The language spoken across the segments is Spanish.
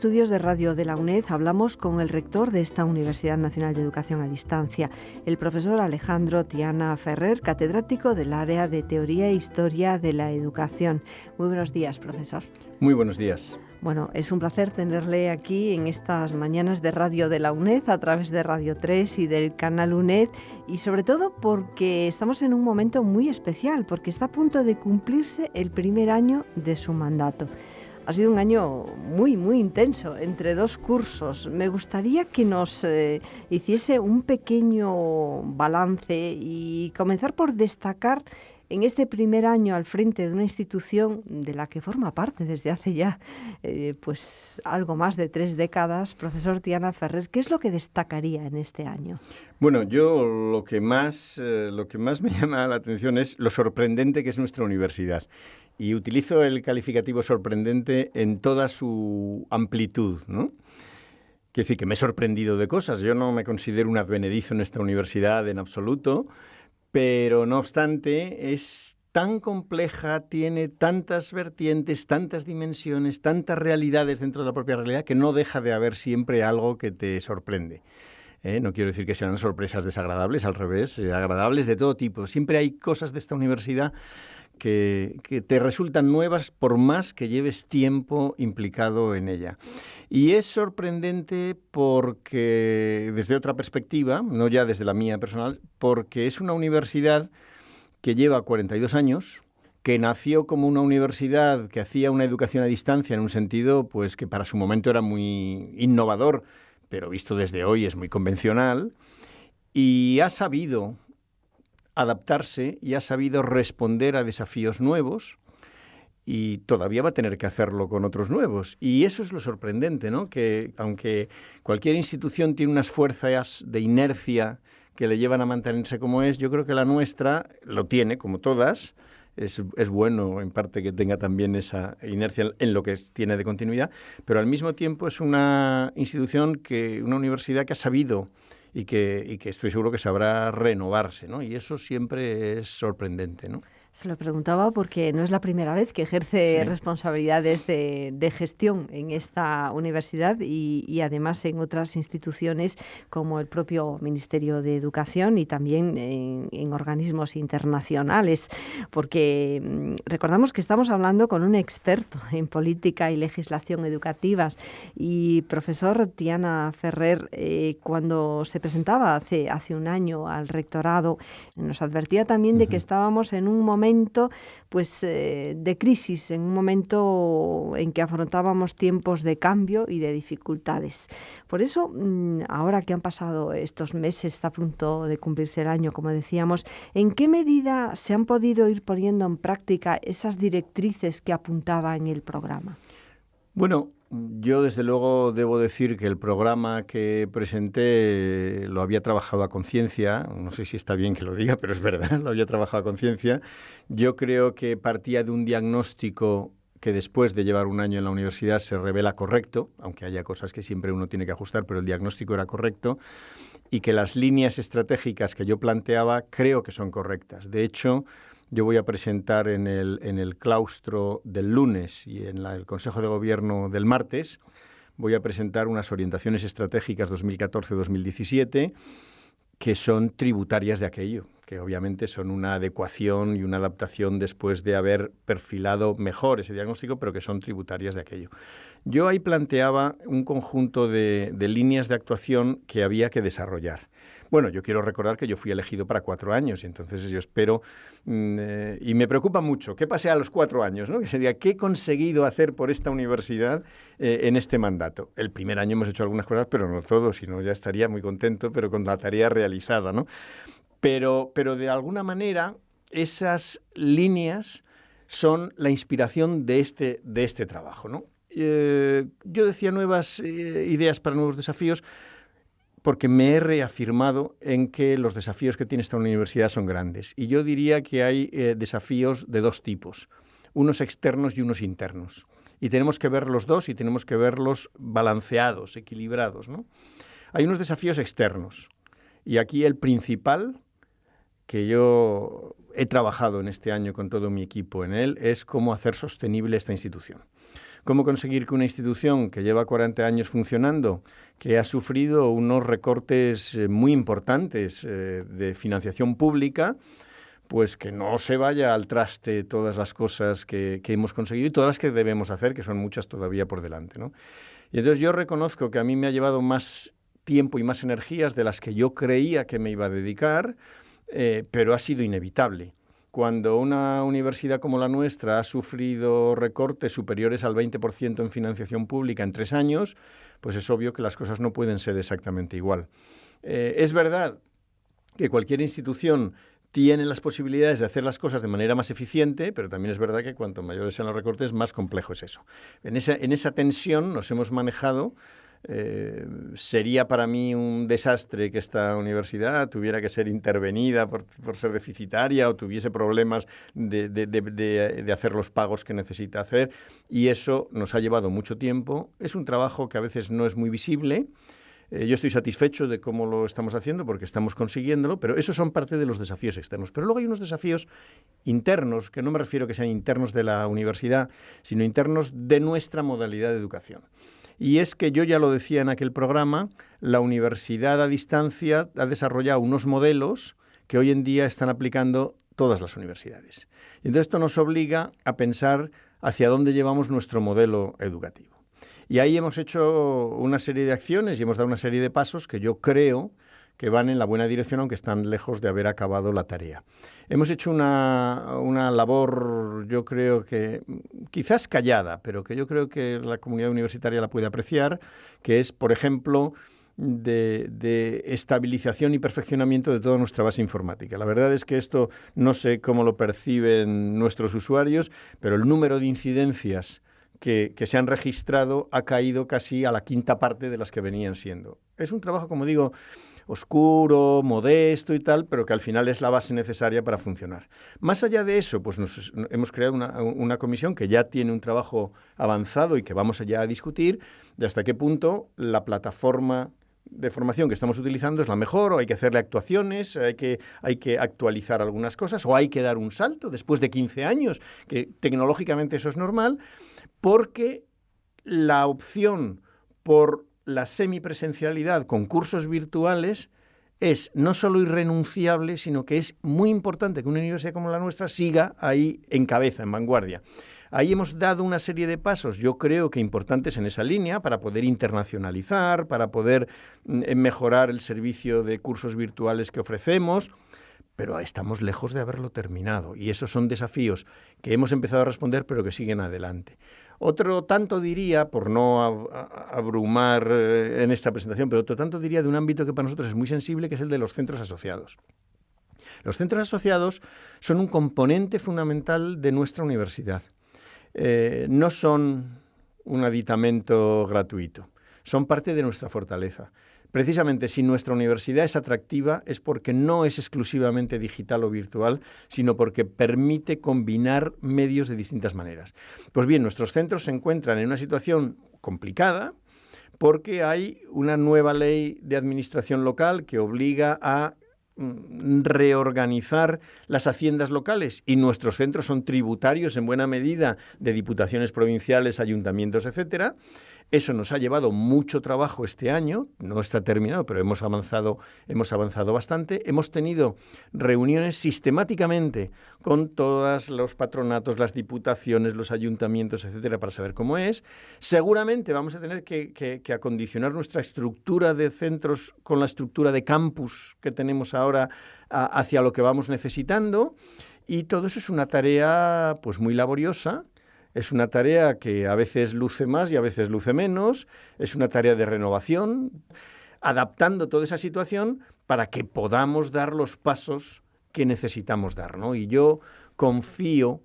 estudios de radio de la UNED hablamos con el rector de esta Universidad Nacional de Educación a Distancia, el profesor Alejandro Tiana Ferrer, catedrático del área de Teoría e Historia de la Educación. Muy buenos días, profesor. Muy buenos días. Bueno, es un placer tenerle aquí en estas mañanas de radio de la UNED a través de Radio 3 y del canal UNED, y sobre todo porque estamos en un momento muy especial, porque está a punto de cumplirse el primer año de su mandato. Ha sido un año muy, muy intenso, entre dos cursos. Me gustaría que nos hiciese un pequeño balance y comenzar por destacar en este primer año al frente de una institución de la que forma parte desde hace ya pues algo más de 3 décadas, profesor Tiana Ferrer, ¿qué es lo que destacaría en este año? Bueno, yo lo que más me llama la atención es lo sorprendente que es nuestra universidad. Y utilizo el calificativo sorprendente en toda su amplitud, ¿no? Quiero decir que me he sorprendido de cosas. Yo no me considero un advenedizo en esta universidad en absoluto, pero no obstante es tan compleja, tiene tantas vertientes, tantas dimensiones, tantas realidades dentro de la propia realidad que no deja de haber siempre algo que te sorprende. No quiero decir que sean sorpresas desagradables, al revés, agradables de todo tipo. Siempre hay cosas de esta universidad que te resultan nuevas por más que lleves tiempo implicado en ella. Y es sorprendente porque, desde otra perspectiva, no ya desde la mía personal, porque es una universidad que lleva 42 años, que nació como una universidad que hacía una educación a distancia en un sentido pues que para su momento era muy innovador, pero visto desde hoy es muy convencional, y ha sabido adaptarse y ha sabido responder a desafíos nuevos, y todavía va a tener que hacerlo con otros nuevos. Y eso es lo sorprendente, ¿no? Que aunque cualquier institución tiene unas fuerzas de inercia que le llevan a mantenerse como es, yo creo que la nuestra lo tiene, como todas. Es bueno, en parte, que tenga también esa inercia en lo que tiene de continuidad, pero al mismo tiempo es una institución, una universidad que ha sabido y que estoy seguro que sabrá renovarse, ¿no? Y eso siempre es sorprendente, ¿no? Se lo preguntaba porque no es la primera vez que ejerce responsabilidades de gestión en esta universidad y además en otras instituciones como el propio Ministerio de Educación y también en organismos internacionales, porque recordamos que estamos hablando con un experto en política y legislación educativas. Y profesor Tiana Ferrer, cuando se presentaba hace un año al rectorado, nos advertía también de que estábamos en un momento pues de crisis, en un momento en que afrontábamos tiempos de cambio y de dificultades. Por eso, ahora que han pasado estos meses, está a punto de cumplirse el año, como decíamos, ¿en qué medida se han podido ir poniendo en práctica esas directrices que apuntaba en el programa? Bueno, yo desde luego debo decir que el programa que presenté lo había trabajado a conciencia. No sé si está bien que lo diga, pero es verdad, lo había trabajado a conciencia. Yo creo que partía de un diagnóstico que después de llevar un año en la universidad se revela correcto, aunque haya cosas que siempre uno tiene que ajustar, pero el diagnóstico era correcto, y que las líneas estratégicas que yo planteaba creo que son correctas. De hecho, yo voy a presentar en el claustro del lunes y en el Consejo de Gobierno del martes, voy a presentar unas orientaciones estratégicas 2014-2017 que son tributarias de aquello, que obviamente son una adecuación y una adaptación después de haber perfilado mejor ese diagnóstico, pero que son tributarias de aquello. Yo ahí planteaba un conjunto de líneas de actuación que había que desarrollar. Bueno, yo quiero recordar que yo fui elegido para 4 años, y entonces yo espero, y me preocupa mucho, ¿qué pase a los 4 años, ¿no? Que sería, ¿qué he conseguido hacer por esta universidad en este mandato? El primer año hemos hecho algunas cosas, pero no todo, si no ya estaría muy contento, pero con la tarea realizada, ¿no? Pero de alguna manera esas líneas son la inspiración de este trabajo, ¿no? Yo decía nuevas ideas para nuevos desafíos, porque me he reafirmado en que los desafíos que tiene esta universidad son grandes. Y yo diría que hay desafíos de dos tipos, unos externos y unos internos. Y tenemos que ver los dos y tenemos que verlos balanceados, equilibrados, ¿no? Hay unos desafíos externos. Y aquí el principal, que yo he trabajado en este año con todo mi equipo en él, es cómo hacer sostenible esta institución. ¿Cómo conseguir que una institución que lleva 40 años funcionando, que ha sufrido unos recortes muy importantes de financiación pública, pues que no se vaya al traste todas las cosas que hemos conseguido y todas las que debemos hacer, que son muchas todavía por delante, ¿no? Y entonces yo reconozco que a mí me ha llevado más tiempo y más energías de las que yo creía que me iba a dedicar, pero ha sido inevitable. Cuando una universidad como la nuestra ha sufrido recortes superiores al 20% en financiación pública en 3 años, pues es obvio que las cosas no pueden ser exactamente igual. Es verdad que cualquier institución tiene las posibilidades de hacer las cosas de manera más eficiente, pero también es verdad que cuanto mayores sean los recortes, más complejo es eso. En esa tensión nos hemos manejado. Sería para mí un desastre que esta universidad tuviera que ser intervenida por ser deficitaria o tuviese problemas de hacer los pagos que necesita hacer, y eso nos ha llevado mucho tiempo. Es un trabajo que a veces no es muy visible. Yo estoy satisfecho de cómo lo estamos haciendo porque estamos consiguiéndolo, pero esos son parte de los desafíos externos. Pero luego hay unos desafíos internos, que no me refiero que sean internos de la universidad, sino internos de nuestra modalidad de educación. Y es que yo ya lo decía en aquel programa, la universidad a distancia ha desarrollado unos modelos que hoy en día están aplicando todas las universidades. Y entonces esto nos obliga a pensar hacia dónde llevamos nuestro modelo educativo. Y ahí hemos hecho una serie de acciones y hemos dado una serie de pasos que yo creo que van en la buena dirección, aunque están lejos de haber acabado la tarea. Hemos hecho una labor, yo creo que quizás callada, pero que yo creo que la comunidad universitaria la puede apreciar, que es, por ejemplo, de estabilización y perfeccionamiento de toda nuestra base informática. La verdad es que esto no sé cómo lo perciben nuestros usuarios, pero el número de incidencias que se han registrado ha caído casi a la quinta parte de las que venían siendo. Es un trabajo, como digo, oscuro, modesto y tal, pero que al final es la base necesaria para funcionar. Más allá de eso, pues hemos creado una comisión que ya tiene un trabajo avanzado y que vamos ya a discutir de hasta qué punto la plataforma de formación que estamos utilizando es la mejor, o hay que hacerle actuaciones, hay que actualizar algunas cosas, o hay que dar un salto después de 15 años, que tecnológicamente eso es normal, porque la opción por la semipresencialidad con cursos virtuales es no solo irrenunciable, sino que es muy importante que una universidad como la nuestra siga ahí en cabeza, en vanguardia. Ahí hemos dado una serie de pasos, yo creo que importantes en esa línea, para poder internacionalizar, para poder mejorar el servicio de cursos virtuales que ofrecemos, pero estamos lejos de haberlo terminado. Y esos son desafíos que hemos empezado a responder, pero que siguen adelante. Otro tanto diría, por no abrumar en esta presentación, pero otro tanto diría de un ámbito que para nosotros es muy sensible, que es el de los centros asociados. Los centros asociados son un componente fundamental de nuestra universidad. No son un aditamento gratuito, son parte de nuestra fortaleza. Precisamente, si nuestra universidad es atractiva, es porque no es exclusivamente digital o virtual, sino porque permite combinar medios de distintas maneras. Pues bien, nuestros centros se encuentran en una situación complicada porque hay una nueva ley de administración local que obliga a reorganizar las haciendas locales, y nuestros centros son tributarios en buena medida de diputaciones provinciales, ayuntamientos, etcétera. Eso nos ha llevado mucho trabajo este año, no está terminado, pero hemos avanzado bastante. Hemos tenido reuniones sistemáticamente con todos los patronatos, las diputaciones, los ayuntamientos, etcétera, para saber cómo es. Seguramente vamos a tener que acondicionar nuestra estructura de centros con la estructura de campus que tenemos ahora hacia lo que vamos necesitando, y todo eso es una tarea pues muy laboriosa. Es una tarea que a veces luce más y a veces luce menos. Es una tarea de renovación, adaptando toda esa situación para que podamos dar los pasos que necesitamos dar, ¿no? Y yo confío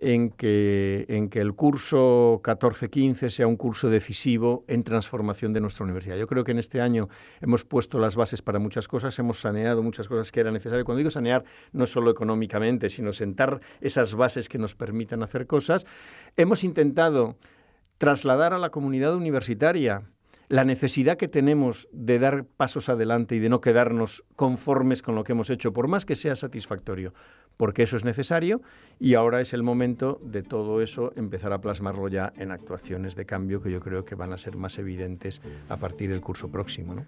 en que el curso 14-15 sea un curso decisivo en transformación de nuestra universidad. Yo creo que en este año hemos puesto las bases para muchas cosas, hemos saneado muchas cosas que era necesario. Cuando digo sanear, no solo económicamente, sino sentar esas bases que nos permitan hacer cosas. Hemos intentado trasladar a la comunidad universitaria la necesidad que tenemos de dar pasos adelante y de no quedarnos conformes con lo que hemos hecho, por más que sea satisfactorio, porque eso es necesario, y ahora es el momento de todo eso empezar a plasmarlo ya en actuaciones de cambio que yo creo que van a ser más evidentes a partir del curso próximo, ¿no?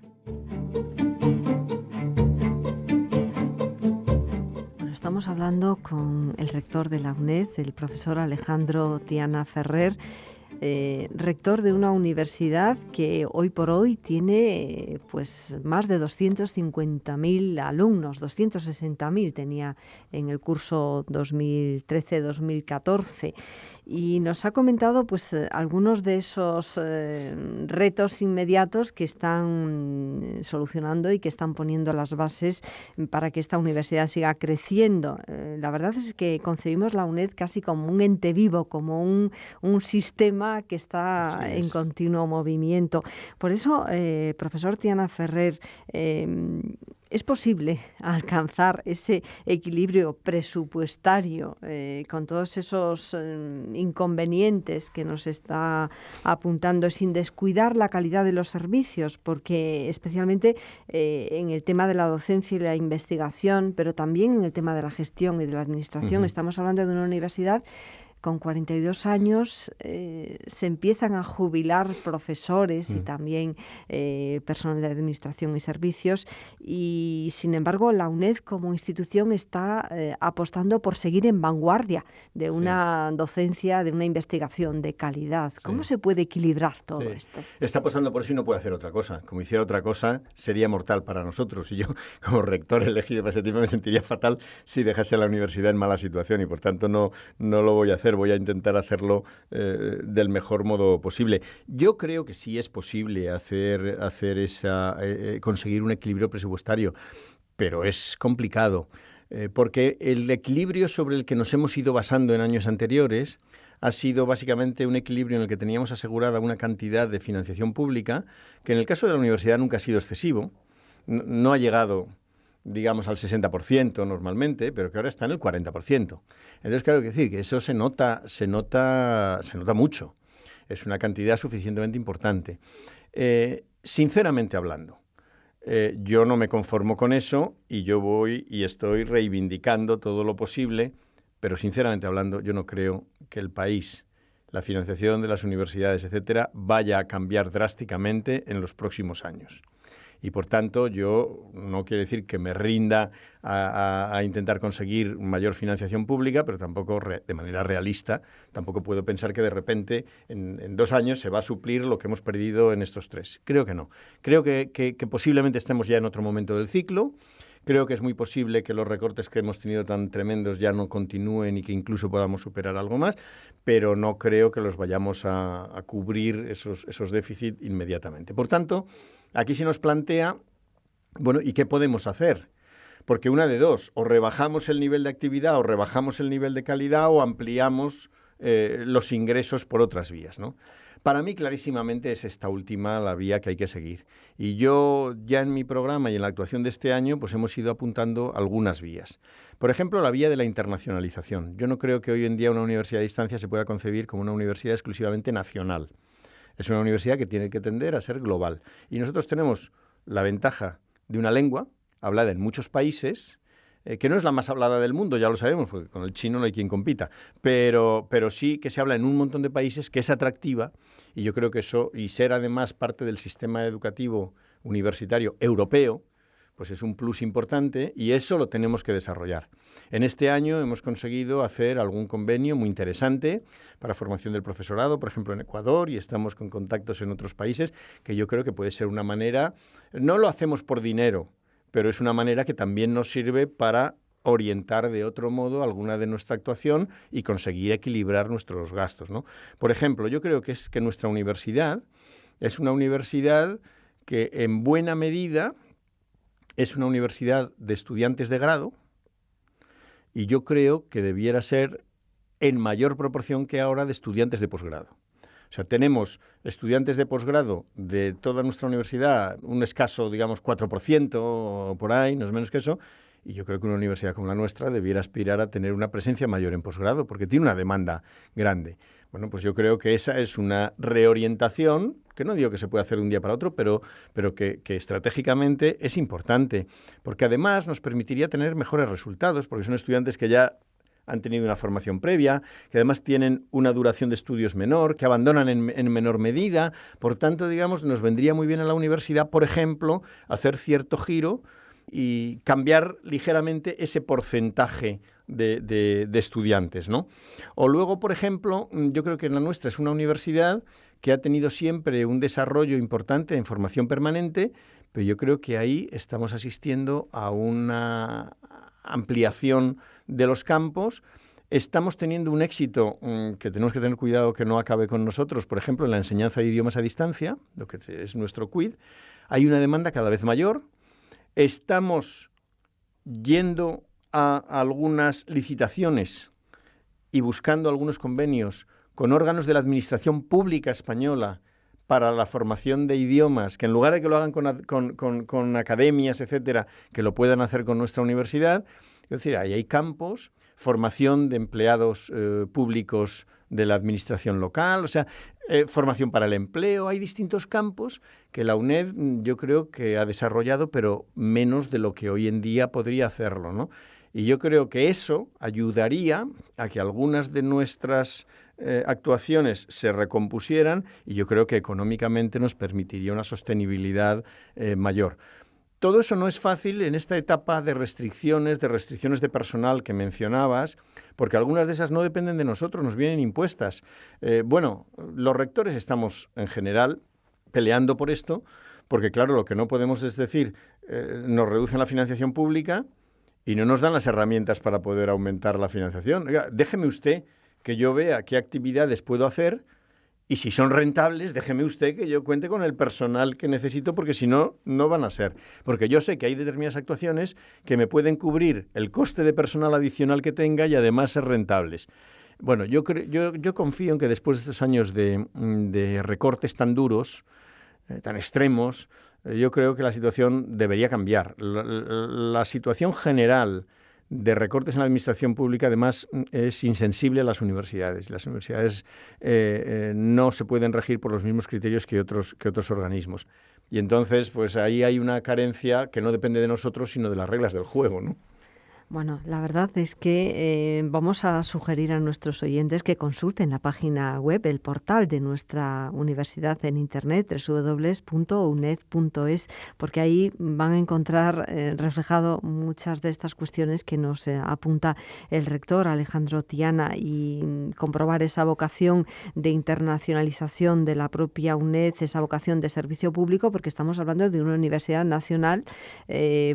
Bueno, estamos hablando con el rector de la UNED, el profesor Alejandro Tiana Ferrer, rector de una universidad que hoy por hoy tiene pues más de 250.000 alumnos, 260.000 tenía en el curso 2013-2014. Y nos ha comentado pues algunos de esos retos inmediatos que están solucionando y que están poniendo las bases para que esta universidad siga creciendo. La verdad es que concebimos la UNED casi como un ente vivo, como un sistema que está en continuo movimiento. Por eso, profesor Tiana Ferrer, ¿es posible alcanzar ese equilibrio presupuestario con todos esos inconvenientes que nos está apuntando, sin descuidar la calidad de los servicios? Porque especialmente en el tema de la docencia y la investigación, pero también en el tema de la gestión y de la administración, estamos hablando de una universidad con 42 años, se empiezan a jubilar profesores y también personal de administración y servicios, y sin embargo la UNED como institución está apostando por seguir en vanguardia de una docencia, de una investigación de calidad. ¿Cómo se puede equilibrar todo esto? Está apostando por eso y no puede hacer otra cosa. Como hiciera otra cosa, sería mortal para nosotros. Y yo, como rector elegido para ese tiempo, me sentiría fatal si dejase a la universidad en mala situación, y por tanto no lo voy a hacer. Voy a intentar hacerlo del mejor modo posible. Yo creo que sí es posible conseguir un equilibrio presupuestario, pero es complicado, porque el equilibrio sobre el que nos hemos ido basando en años anteriores ha sido básicamente un equilibrio en el que teníamos asegurada una cantidad de financiación pública que en el caso de la universidad nunca ha sido excesivo, no ha llegado, digamos, al 60% normalmente, pero que ahora está en el 40%. Entonces, claro, hay que decir que eso se nota mucho. Es una cantidad suficientemente importante. Sinceramente hablando, yo no me conformo con eso y yo voy y estoy reivindicando todo lo posible, pero sinceramente hablando, yo no creo que el país, la financiación de las universidades, etcétera, vaya a cambiar drásticamente en los próximos años. Y, por tanto, yo no quiero decir que me rinda a intentar conseguir mayor financiación pública, pero tampoco de manera realista, tampoco puedo pensar que de repente en 2 años se va a suplir lo que hemos perdido en estos 3. Creo que no. Creo que posiblemente estemos ya en otro momento del ciclo. Creo que es muy posible que los recortes que hemos tenido tan tremendos ya no continúen y que incluso podamos superar algo más, pero no creo que los vayamos a cubrir esos déficits inmediatamente. Por tanto, aquí se nos plantea, bueno, ¿y qué podemos hacer? Porque una de dos, o rebajamos el nivel de actividad, o rebajamos el nivel de calidad, o ampliamos los ingresos por otras vías, ¿no? Para mí, clarísimamente, es esta última la vía que hay que seguir. Y yo, ya en mi programa y en la actuación de este año, pues hemos ido apuntando algunas vías. Por ejemplo, la vía de la internacionalización. Yo no creo que hoy en día una universidad a distancia se pueda concebir como una universidad exclusivamente nacional. Es una universidad que tiene que tender a ser global. Y nosotros tenemos la ventaja de una lengua hablada en muchos países, que no es la más hablada del mundo, ya lo sabemos, porque con el chino no hay quien compita, pero sí que se habla en un montón de países, que es atractiva, y yo creo que eso, y ser además parte del sistema educativo universitario europeo, pues es un plus importante, y eso lo tenemos que desarrollar. En este año hemos conseguido hacer algún convenio muy interesante para formación del profesorado, por ejemplo en Ecuador, y estamos con contactos en otros países, que yo creo que puede ser una manera, no lo hacemos por dinero, pero es una manera que también nos sirve para orientar de otro modo alguna de nuestra actuación y conseguir equilibrar nuestros gastos, ¿no? Por ejemplo, yo creo que nuestra universidad es una universidad que en buena medida es una universidad de estudiantes de grado, y yo creo que debiera ser en mayor proporción que ahora de estudiantes de posgrado. O sea, tenemos estudiantes de posgrado de toda nuestra universidad, un escaso, digamos, 4% o por ahí, no es menos que eso, y yo creo que una universidad como la nuestra debiera aspirar a tener una presencia mayor en posgrado, porque tiene una demanda grande. Bueno, pues yo creo que esa es una reorientación, que no digo que se pueda hacer de un día para otro, pero que estratégicamente es importante, porque además nos permitiría tener mejores resultados, porque son estudiantes que ya han tenido una formación previa, que además tienen una duración de estudios menor, que abandonan en menor medida. Por tanto, digamos, nos vendría muy bien a la universidad, por ejemplo, hacer cierto giro y cambiar ligeramente ese porcentaje de estudiantes, ¿no? O luego, por ejemplo, yo creo que la nuestra es una universidad que ha tenido siempre un desarrollo importante en formación permanente, pero yo creo que ahí estamos asistiendo a una ampliación de los campos. Estamos teniendo un éxito que tenemos que tener cuidado que no acabe con nosotros, por ejemplo, en la enseñanza de idiomas a distancia, lo que es nuestro quid. Hay una demanda cada vez mayor. Estamos yendo a algunas licitaciones y buscando algunos convenios con órganos de la administración pública española para la formación de idiomas, que en lugar de que lo hagan con academias, etcétera, que lo puedan hacer con nuestra universidad. Es decir, ahí hay campos, formación de empleados públicos de la administración local, o sea, formación para el empleo. Hay distintos campos que la UNED yo creo que ha desarrollado, pero menos de lo que hoy en día podría hacerlo, ¿no? Y yo creo que eso ayudaría a que algunas de nuestras actuaciones se recompusieran, y yo creo que económicamente nos permitiría una sostenibilidad mayor. Todo eso no es fácil en esta etapa de restricciones de personal que mencionabas, porque algunas de esas no dependen de nosotros, nos vienen impuestas. Bueno, los rectores estamos en general peleando por esto, porque claro, lo que no podemos es decir, nos reducen la financiación pública y no nos dan las herramientas para poder aumentar la financiación. Oiga, déjeme usted que yo vea qué actividades puedo hacer, y si son rentables, déjeme usted que yo cuente con el personal que necesito, porque si no, no van a ser. Porque yo sé que hay determinadas actuaciones que me pueden cubrir el coste de personal adicional que tenga y además ser rentables. Bueno, yo confío en que después de estos años de recortes tan duros, tan extremos, yo creo que la situación debería cambiar. La situación general de recortes en la administración pública, además, es insensible a las universidades. Las universidades no se pueden regir por los mismos criterios que otros organismos. Y entonces, pues ahí hay una carencia que no depende de nosotros, sino de las reglas del juego, ¿no? Bueno, la verdad es que vamos a sugerir a nuestros oyentes que consulten la página web, el portal de nuestra universidad en internet, www.uned.es, porque ahí van a encontrar reflejado muchas de estas cuestiones que nos apunta el rector Alejandro Tiana, y comprobar esa vocación de internacionalización de la propia UNED, esa vocación de servicio público, porque estamos hablando de una universidad nacional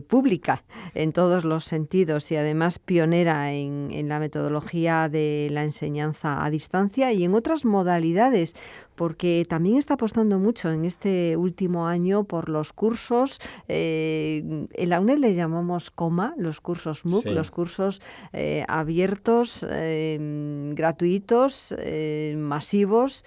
pública en todos los sentidos, y además pionera en la metodología de la enseñanza a distancia y en otras modalidades, porque también está apostando mucho en este último año por los cursos, en la UNED le llamamos COMA, los cursos MOOC, sí, los cursos abiertos, gratuitos, masivos.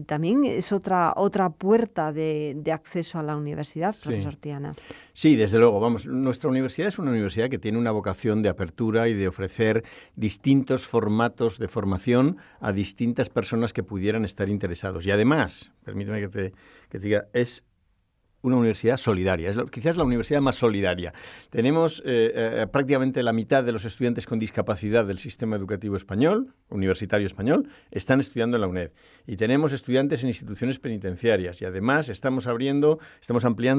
También es otra puerta de acceso a la universidad, profesor Tiana. Sí, desde luego. Vamos, nuestra universidad es una universidad que tiene una vocación de apertura y de ofrecer distintos formatos de formación a distintas personas que pudieran estar interesados. Y además, permíteme que te diga, es una universidad solidaria, quizás la universidad más solidaria. Tenemos prácticamente la mitad de los estudiantes con discapacidad del sistema educativo español, universitario español, están estudiando en la UNED. Y tenemos estudiantes en instituciones penitenciarias. Y además estamos ampliando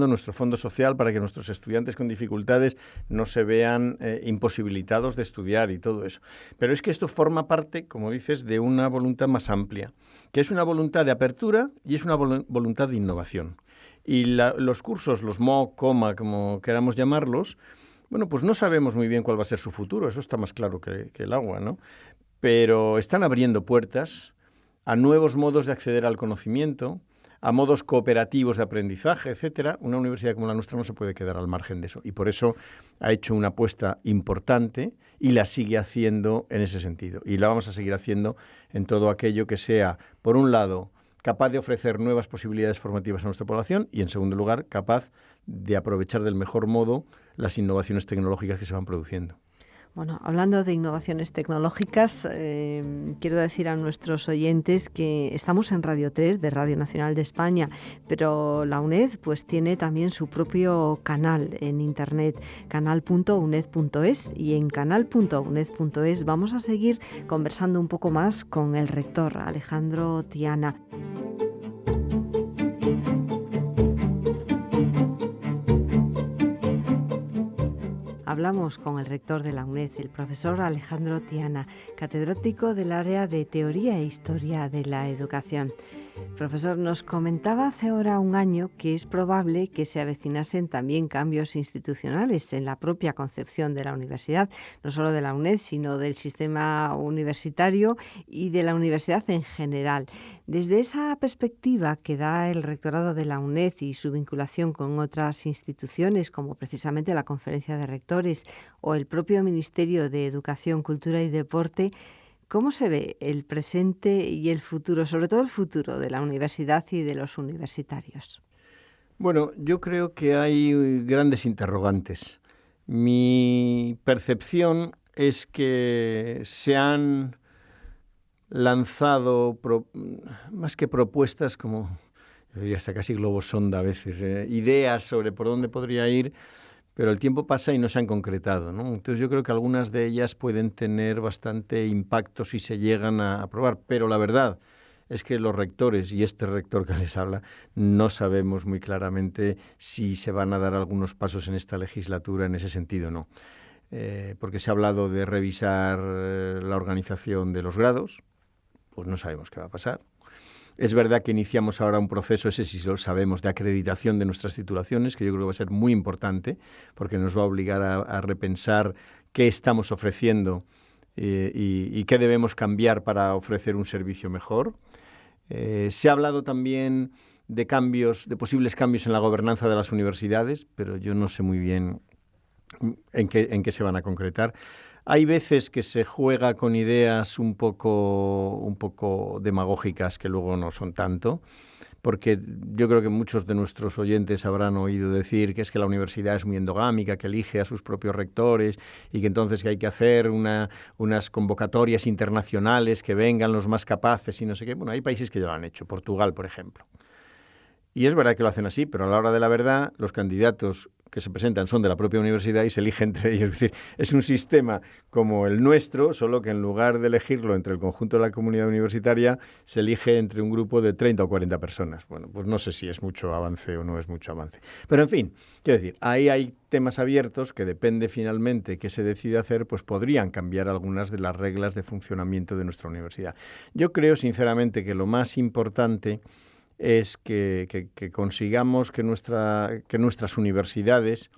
nuestro fondo social para que nuestros estudiantes con dificultades no se vean imposibilitados de estudiar y todo eso. Pero es que esto forma parte, como dices, de una voluntad más amplia, que es una voluntad de apertura y es una voluntad de innovación. Y los cursos, los MOOC, COMA, como queramos llamarlos, bueno, pues no sabemos muy bien cuál va a ser su futuro, eso está más claro que el agua, ¿no? Pero están abriendo puertas a nuevos modos de acceder al conocimiento, a modos cooperativos de aprendizaje, etcétera. Una universidad como la nuestra no se puede quedar al margen de eso, y por eso ha hecho una apuesta importante y la sigue haciendo en ese sentido. Y la vamos a seguir haciendo en todo aquello que sea, por un lado, capaz de ofrecer nuevas posibilidades formativas a nuestra población y, en segundo lugar, capaz de aprovechar del mejor modo las innovaciones tecnológicas que se van produciendo. Bueno, hablando de innovaciones tecnológicas, quiero decir a nuestros oyentes que estamos en Radio 3 de Radio Nacional de España, pero la UNED pues tiene también su propio canal en internet, canal.uned.es, y en canal.uned.es vamos a seguir conversando un poco más con el rector Alejandro Tiana. Hablamos con el rector de la UNED, el profesor Alejandro Tiana, catedrático del área de Teoría e Historia de la Educación. Profesor, nos comentaba hace ahora un año que es probable que se avecinasen también cambios institucionales en la propia concepción de la universidad, no solo de la UNED, sino del sistema universitario y de la universidad en general. Desde esa perspectiva que da el rectorado de la UNED y su vinculación con otras instituciones, como precisamente la Conferencia de Rectores o el propio Ministerio de Educación, Cultura y Deporte, ¿cómo se ve el presente y el futuro, sobre todo el futuro de la universidad y de los universitarios? Bueno, yo creo que hay grandes interrogantes. Mi percepción es que se han lanzado, más que propuestas, como yo diría hasta casi globos sonda a veces, ideas sobre por dónde podría ir, pero el tiempo pasa y no se han concretado, ¿no? Entonces yo creo que algunas de ellas pueden tener bastante impacto si se llegan a aprobar, pero la verdad es que los rectores y este rector que les habla no sabemos muy claramente si se van a dar algunos pasos en esta legislatura en ese sentido o no. Porque se ha hablado de revisar la organización de los grados, pues no sabemos qué va a pasar. Es verdad que iniciamos ahora un proceso, ese sí lo sabemos, de acreditación de nuestras titulaciones, que yo creo que va a ser muy importante, porque nos va a obligar a repensar qué estamos ofreciendo y qué debemos cambiar para ofrecer un servicio mejor. Se ha hablado también de cambios, de posibles cambios en la gobernanza de las universidades, pero yo no sé muy bien en qué se van a concretar. Hay veces que se juega con ideas un poco demagógicas que luego no son tanto, porque yo creo que muchos de nuestros oyentes habrán oído decir que es que la universidad es muy endogámica, que elige a sus propios rectores y que entonces que hay que hacer unas convocatorias internacionales, que vengan los más capaces y no sé qué. Bueno, hay países que ya lo han hecho, Portugal, por ejemplo. Y es verdad que lo hacen así, pero a la hora de la verdad, los candidatos que se presentan son de la propia universidad y se elige entre ellos. Es decir, es un sistema como el nuestro, solo que en lugar de elegirlo entre el conjunto de la comunidad universitaria, se elige entre un grupo de 30 o 40 personas. Bueno, pues no sé si es mucho avance o no es mucho avance. Pero en fin, quiero decir, ahí hay temas abiertos que depende finalmente qué se decide hacer, pues podrían cambiar algunas de las reglas de funcionamiento de nuestra universidad. Yo creo sinceramente que lo más importante es que consigamos que nuestras universidades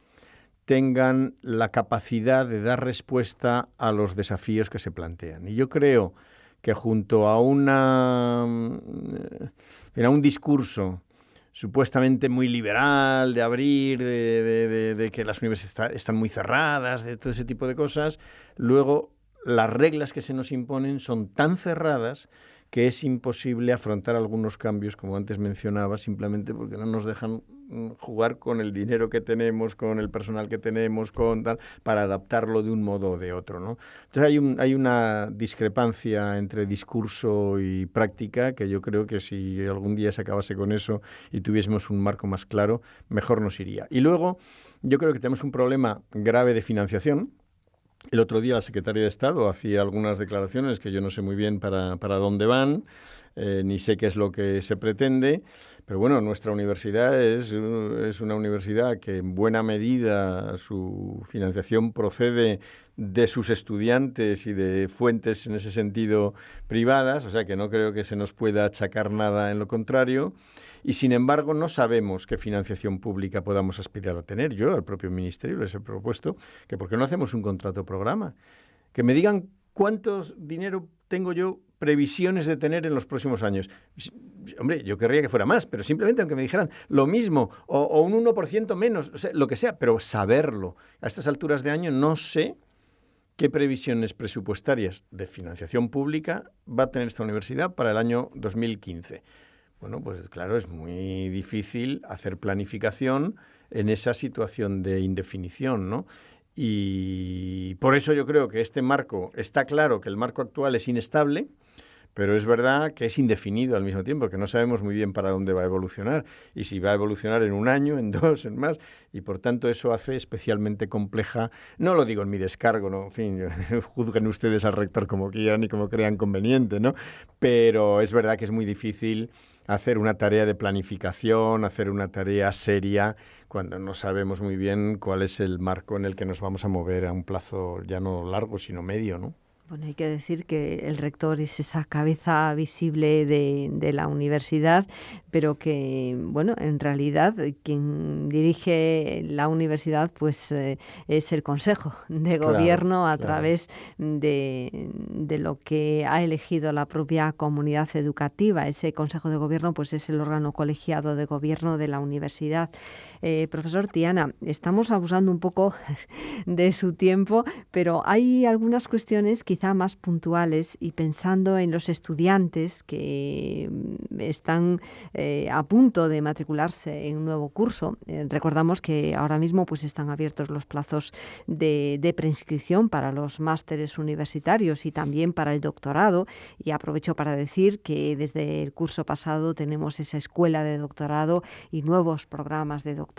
tengan la capacidad de dar respuesta a los desafíos que se plantean. Y yo creo que junto a un discurso supuestamente muy liberal, de abrir, de que las universidades están muy cerradas, de todo ese tipo de cosas, luego las reglas que se nos imponen son tan cerradas que es imposible afrontar algunos cambios, como antes mencionaba, simplemente porque no nos dejan jugar con el dinero que tenemos, con el personal que tenemos, con tal, para adaptarlo de un modo o de otro, ¿no? Entonces hay una discrepancia entre discurso y práctica que yo creo que si algún día se acabase con eso y tuviésemos un marco más claro, mejor nos iría. Y luego yo creo que tenemos un problema grave de financiación. El otro día la secretaria de Estado hacía algunas declaraciones que yo no sé muy bien para dónde van, ni sé qué es lo que se pretende, pero bueno, nuestra universidad es una universidad que en buena medida su financiación procede de sus estudiantes y de fuentes en ese sentido privadas, o sea que no creo que se nos pueda achacar nada en lo contrario. Y, sin embargo, no sabemos qué financiación pública podamos aspirar a tener. Yo al propio Ministerio les he propuesto que ¿por qué no hacemos un contrato programa? Que me digan cuántos dinero tengo yo previsiones de tener en los próximos años. Hombre, yo querría que fuera más, pero simplemente aunque me dijeran lo mismo o un 1% menos, o sea, lo que sea, pero saberlo. A estas alturas de año no sé qué previsiones presupuestarias de financiación pública va a tener esta universidad para el año 2015. Bueno, pues claro, es muy difícil hacer planificación en esa situación de indefinición, ¿no? Y por eso yo creo que este marco, está claro que el marco actual es inestable, pero es verdad que es indefinido al mismo tiempo, que no sabemos muy bien para dónde va a evolucionar y si va a evolucionar en un año, en dos, en más, y por tanto eso hace especialmente compleja, no lo digo en mi descargo, ¿no? En fin, juzguen ustedes al rector como quieran y como crean conveniente, ¿no? Pero es verdad que es muy difícil hacer una tarea de planificación, hacer una tarea seria, cuando no sabemos muy bien cuál es el marco en el que nos vamos a mover a un plazo ya no largo, sino medio, ¿no? Bueno, hay que decir que el rector es esa cabeza visible de la universidad, pero que, bueno, en realidad quien dirige la universidad pues es el Consejo de Gobierno a través de lo que ha elegido la propia comunidad educativa. Ese Consejo de Gobierno pues es el órgano colegiado de gobierno de la universidad. Profesor Tiana, estamos abusando un poco de su tiempo, pero hay algunas cuestiones quizá más puntuales y pensando en los estudiantes que están a punto de matricularse en un nuevo curso. Recordamos que ahora mismo pues están abiertos los plazos de preinscripción para los másteres universitarios y también para el doctorado, y aprovecho para decir que desde el curso pasado tenemos esa escuela de doctorado y nuevos programas de doctorado,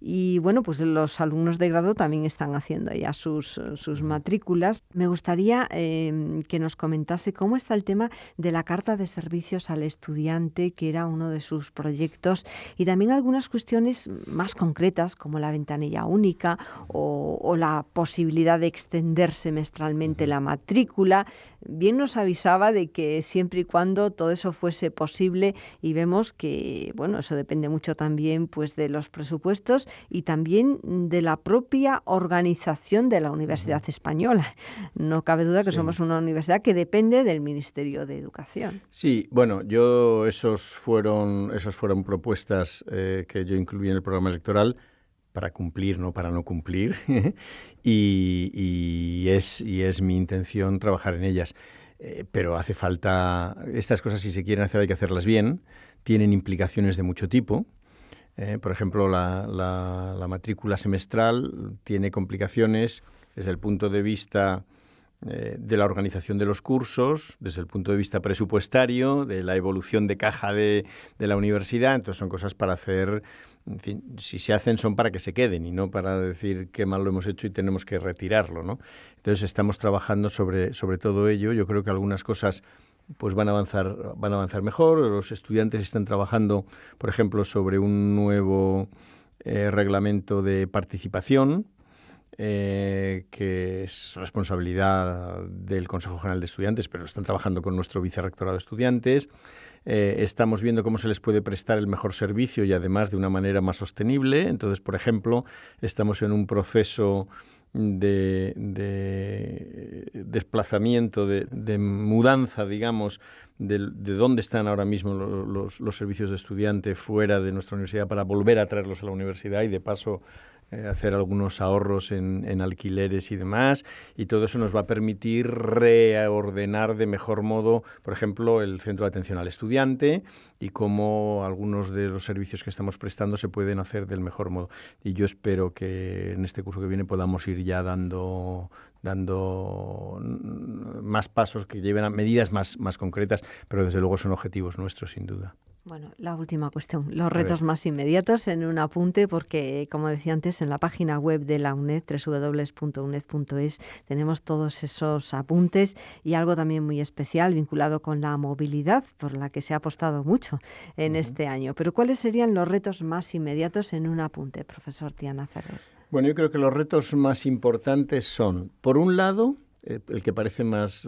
y bueno, pues los alumnos de grado también están haciendo ya sus matrículas. Me gustaría que nos comentase cómo está el tema de la carta de servicios al estudiante, que era uno de sus proyectos, y también algunas cuestiones más concretas como la ventanilla única o la posibilidad de extender semestralmente la matrícula. Bien nos avisaba de que siempre y cuando todo eso fuese posible, y vemos que, bueno, eso depende mucho también pues de los presupuestos y también de la propia organización de la Universidad Española. No cabe duda que somos una universidad que depende del Ministerio de Educación. Sí, bueno, esas fueron propuestas que yo incluí en el programa electoral para cumplir, no para no cumplir, y es mi intención trabajar en ellas. Pero hace falta, estas cosas si se quieren hacer hay que hacerlas bien, tienen implicaciones de mucho tipo. Por ejemplo, la matrícula semestral tiene complicaciones desde el punto de vista de la organización de los cursos, desde el punto de vista presupuestario, de la evolución de caja de la universidad. Entonces son cosas para hacer, en fin, si se hacen son para que se queden y no para decir qué mal lo hemos hecho y tenemos que retirarlo, ¿no? Entonces estamos trabajando sobre todo ello. Yo creo que algunas cosas pues van a avanzar mejor. Los estudiantes están trabajando, por ejemplo, sobre un nuevo reglamento de participación, que es responsabilidad del Consejo General de Estudiantes, pero están trabajando con nuestro vicerrectorado de estudiantes. Estamos viendo cómo se les puede prestar el mejor servicio y además de una manera más sostenible. Entonces, por ejemplo, estamos en un proceso de desplazamiento, de mudanza, digamos, de dónde están ahora mismo los servicios de estudiante fuera de nuestra universidad para volver a traerlos a la universidad y de paso hacer algunos ahorros en alquileres y demás, y todo eso nos va a permitir reordenar de mejor modo, por ejemplo, el centro de atención al estudiante y cómo algunos de los servicios que estamos prestando se pueden hacer del mejor modo. Y yo espero que en este curso que viene podamos ir ya dando más pasos que lleven a medidas más concretas, pero desde luego son objetivos nuestros, sin duda. Bueno, la última cuestión, los retos más inmediatos en un apunte, porque como decía antes, en la página web de la UNED, www.uned.es, tenemos todos esos apuntes y algo también muy especial vinculado con la movilidad, por la que se ha apostado mucho en este año. Pero ¿cuáles serían los retos más inmediatos en un apunte, profesor Tiana Ferrer? Bueno, yo creo que los retos más importantes son, por un lado, el que parece más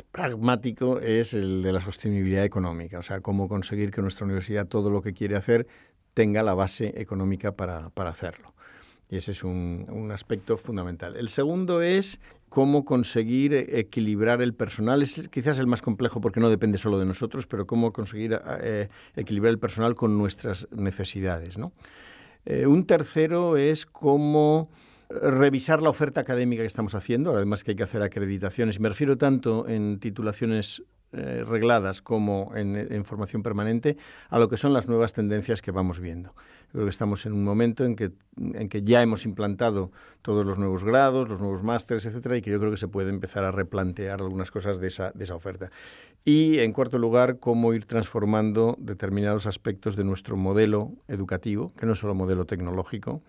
pragmático es el de la sostenibilidad económica, o sea, cómo conseguir que nuestra universidad todo lo que quiere hacer tenga la base económica para hacerlo. Y ese es un aspecto fundamental. El segundo es cómo conseguir equilibrar el personal. Es quizás el más complejo porque no depende solo de nosotros, pero cómo conseguir equilibrar el personal con nuestras necesidades, ¿no? Un tercero es cómo revisar la oferta académica que estamos haciendo, además que hay que hacer acreditaciones. Me refiero tanto en titulaciones regladas como en formación permanente a lo que son las nuevas tendencias que vamos viendo. Yo creo que estamos en un momento en que ya hemos implantado todos los nuevos grados, los nuevos másteres, etcétera, y que yo creo que se puede empezar a replantear algunas cosas de esa oferta. Y, en cuarto lugar, cómo ir transformando determinados aspectos de nuestro modelo educativo, que no es solo modelo tecnológico.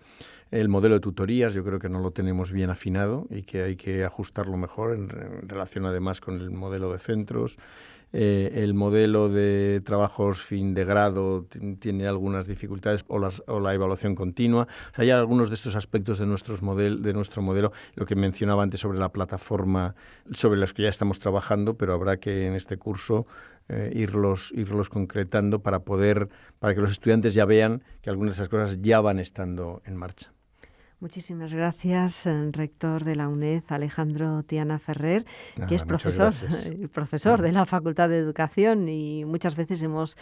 El modelo de tutorías yo creo que no lo tenemos bien afinado y que hay que ajustarlo mejor en relación además con el modelo de centros. El modelo de trabajos fin de grado tiene algunas dificultades o la evaluación continua. O sea, hay algunos de estos aspectos de nuestro modelo, lo que mencionaba antes sobre la plataforma, sobre los que ya estamos trabajando, pero habrá que en este curso irlos concretando para que los estudiantes ya vean que algunas de esas cosas ya van estando en marcha. Muchísimas gracias, rector de la UNED, Alejandro Tiana Ferrer, que es profesor de la Facultad de Educación, y muchas veces hemos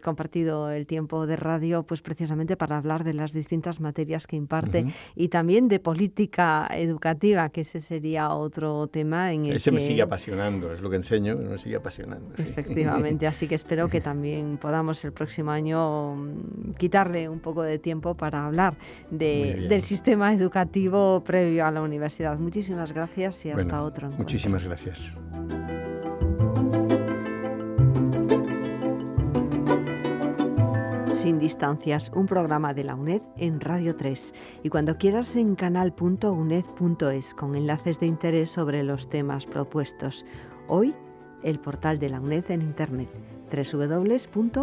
compartido el tiempo de radio pues precisamente para hablar de las distintas materias que imparte y también de política educativa, que ese sería otro tema en el ese me sigue apasionando, es lo que enseño, me sigue apasionando. Sí. Efectivamente, así que espero que también podamos el próximo año quitarle un poco de tiempo para hablar del sistema educativo previo a la universidad. Muchísimas gracias y hasta otro encuentro. Muchísimas gracias. Sin distancias, un programa de la UNED en Radio 3 y cuando quieras en canal.uned.es con enlaces de interés sobre los temas propuestos. Hoy, el portal de la UNED en Internet, www.uned.es.